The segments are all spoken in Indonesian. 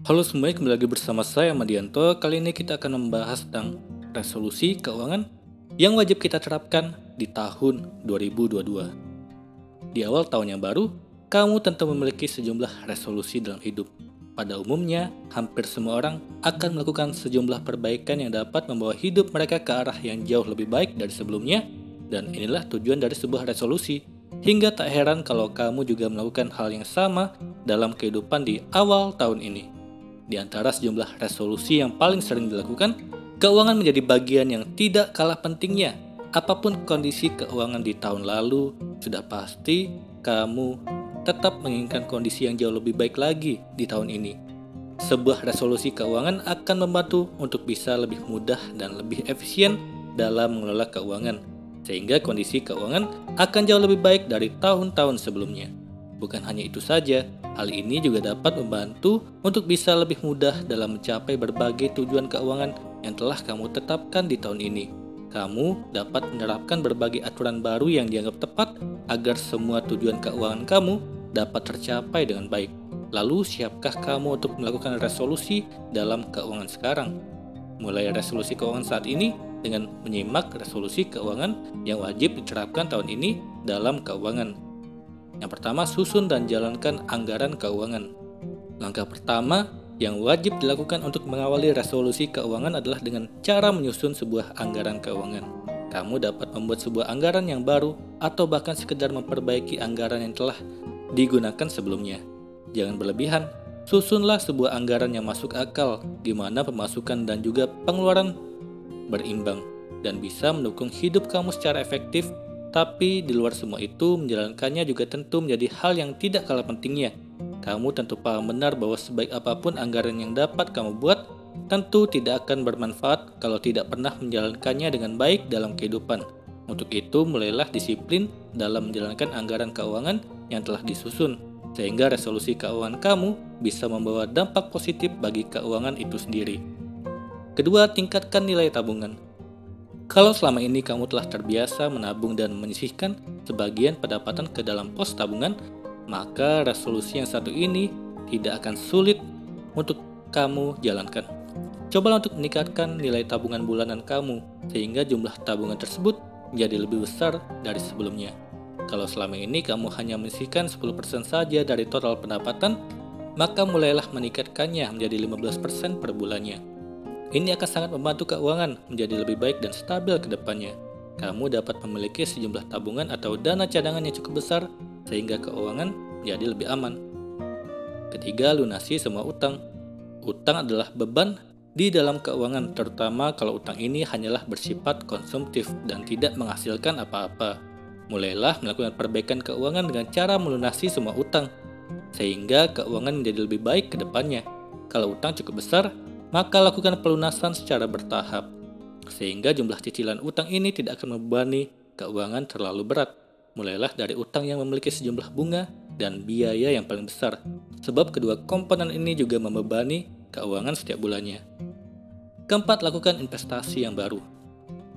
Halo semuanya, kembali lagi bersama saya Madianto. Kali ini kita akan membahas tentang resolusi keuangan yang wajib kita terapkan di tahun 2022. Di awal tahun yang baru, kamu tentu memiliki sejumlah resolusi dalam hidup. Pada umumnya, hampir semua orang akan melakukan sejumlah perbaikan yang dapat membawa hidup mereka ke arah yang jauh lebih baik dari sebelumnya, dan inilah tujuan dari sebuah resolusi. Hingga tak heran kalau kamu juga melakukan hal yang sama dalam kehidupan di awal tahun ini. Di antara sejumlah resolusi yang paling sering dilakukan, keuangan menjadi bagian yang tidak kalah pentingnya. Apapun kondisi keuangan di tahun lalu, sudah pasti kamu tetap menginginkan kondisi yang jauh lebih baik lagi di tahun ini. Sebuah resolusi keuangan akan membantu untuk bisa lebih mudah dan lebih efisien dalam mengelola keuangan, sehingga kondisi keuangan akan jauh lebih baik dari tahun-tahun sebelumnya. Bukan hanya itu saja, hal ini juga dapat membantu untuk bisa lebih mudah dalam mencapai berbagai tujuan keuangan yang telah kamu tetapkan di tahun ini. Kamu dapat menerapkan berbagai aturan baru yang dianggap tepat agar semua tujuan keuangan kamu dapat tercapai dengan baik. Lalu, siapkah kamu untuk melakukan resolusi dalam keuangan sekarang? Mulai resolusi keuangan saat ini dengan menyimak resolusi keuangan yang wajib diterapkan tahun ini dalam keuangan. Yang pertama, susun dan jalankan anggaran keuangan. Langkah pertama yang wajib dilakukan untuk mengawali resolusi keuangan adalah dengan cara menyusun sebuah anggaran keuangan. Kamu dapat membuat sebuah anggaran yang baru atau bahkan sekedar memperbaiki anggaran yang telah digunakan sebelumnya. Jangan berlebihan, susunlah sebuah anggaran yang masuk akal, di mana pemasukan dan juga pengeluaran berimbang dan bisa mendukung hidup kamu secara efektif. Tapi di luar semua itu, menjalankannya juga tentu menjadi hal yang tidak kalah pentingnya. Kamu tentu paham benar bahwa sebaik apapun anggaran yang dapat kamu buat, tentu tidak akan bermanfaat kalau tidak pernah menjalankannya dengan baik dalam kehidupan. Untuk itu, mulailah disiplin dalam menjalankan anggaran keuangan yang telah disusun, sehingga resolusi keuangan kamu bisa membawa dampak positif bagi keuangan itu sendiri. Kedua, tingkatkan nilai tabungan. Kalau selama ini kamu telah terbiasa menabung dan menyisihkan sebagian pendapatan ke dalam pos tabungan, maka resolusi yang satu ini tidak akan sulit untuk kamu jalankan. Cobalah untuk meningkatkan nilai tabungan bulanan kamu, sehingga jumlah tabungan tersebut menjadi lebih besar dari sebelumnya. Kalau selama ini kamu hanya menyisihkan 10% saja dari total pendapatan, maka mulailah meningkatkannya menjadi 15% per bulannya. Ini akan sangat membantu keuangan menjadi lebih baik dan stabil ke depannya. Kamu dapat memiliki sejumlah tabungan atau dana cadangan yang cukup besar, sehingga keuangan menjadi lebih aman. Ketiga, lunasi semua utang. Utang adalah beban di dalam keuangan, terutama kalau utang ini hanyalah bersifat konsumtif dan tidak menghasilkan apa-apa. Mulailah melakukan perbaikan keuangan dengan cara melunasi semua utang, sehingga keuangan menjadi lebih baik ke depannya. Kalau utang cukup besar, maka lakukan pelunasan secara bertahap, sehingga jumlah cicilan utang ini tidak akan membebani keuangan terlalu berat. Mulailah dari utang yang memiliki sejumlah bunga dan biaya yang paling besar, sebab kedua komponen ini juga membebani keuangan setiap bulannya. Keempat, lakukan investasi yang baru.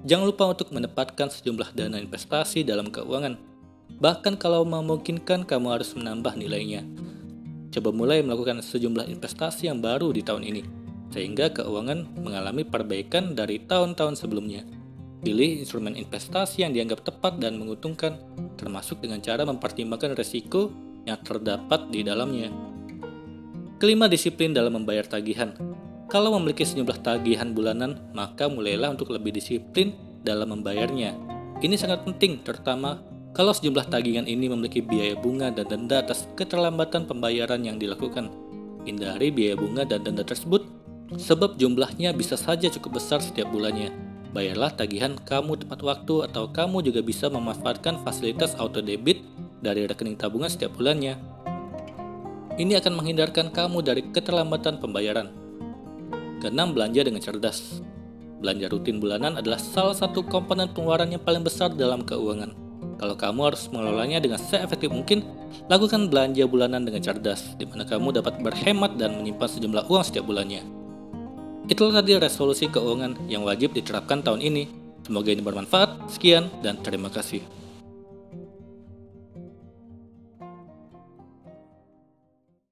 Jangan lupa untuk menempatkan sejumlah dana investasi dalam keuangan. Bahkan kalau memungkinkan, kamu harus menambah nilainya. Coba mulai melakukan sejumlah investasi yang baru di tahun ini, sehingga keuangan mengalami perbaikan dari tahun-tahun sebelumnya. Pilih instrumen investasi yang dianggap tepat dan menguntungkan, termasuk dengan cara mempertimbangkan risiko yang terdapat di dalamnya. Kelima, disiplin dalam membayar tagihan. Kalau memiliki sejumlah tagihan bulanan, maka mulailah untuk lebih disiplin dalam membayarnya. Ini sangat penting, terutama kalau sejumlah tagihan ini memiliki biaya bunga dan denda atas keterlambatan pembayaran yang dilakukan. Hindari biaya bunga dan denda tersebut, sebab jumlahnya bisa saja cukup besar setiap bulannya. Bayarlah tagihan kamu tepat waktu, atau kamu juga bisa memanfaatkan fasilitas auto debit dari rekening tabungan setiap bulannya. Ini akan menghindarkan kamu dari keterlambatan pembayaran. Keenam, belanja dengan cerdas. Belanja rutin bulanan adalah salah satu komponen pengeluaran yang paling besar dalam keuangan. Kalau kamu harus mengelolanya dengan seefektif mungkin, lakukan belanja bulanan dengan cerdas, di mana kamu dapat berhemat dan menyimpan sejumlah uang setiap bulannya. Itulah tadi resolusi keuangan yang wajib diterapkan tahun ini. Semoga ini bermanfaat. Sekian dan terima kasih.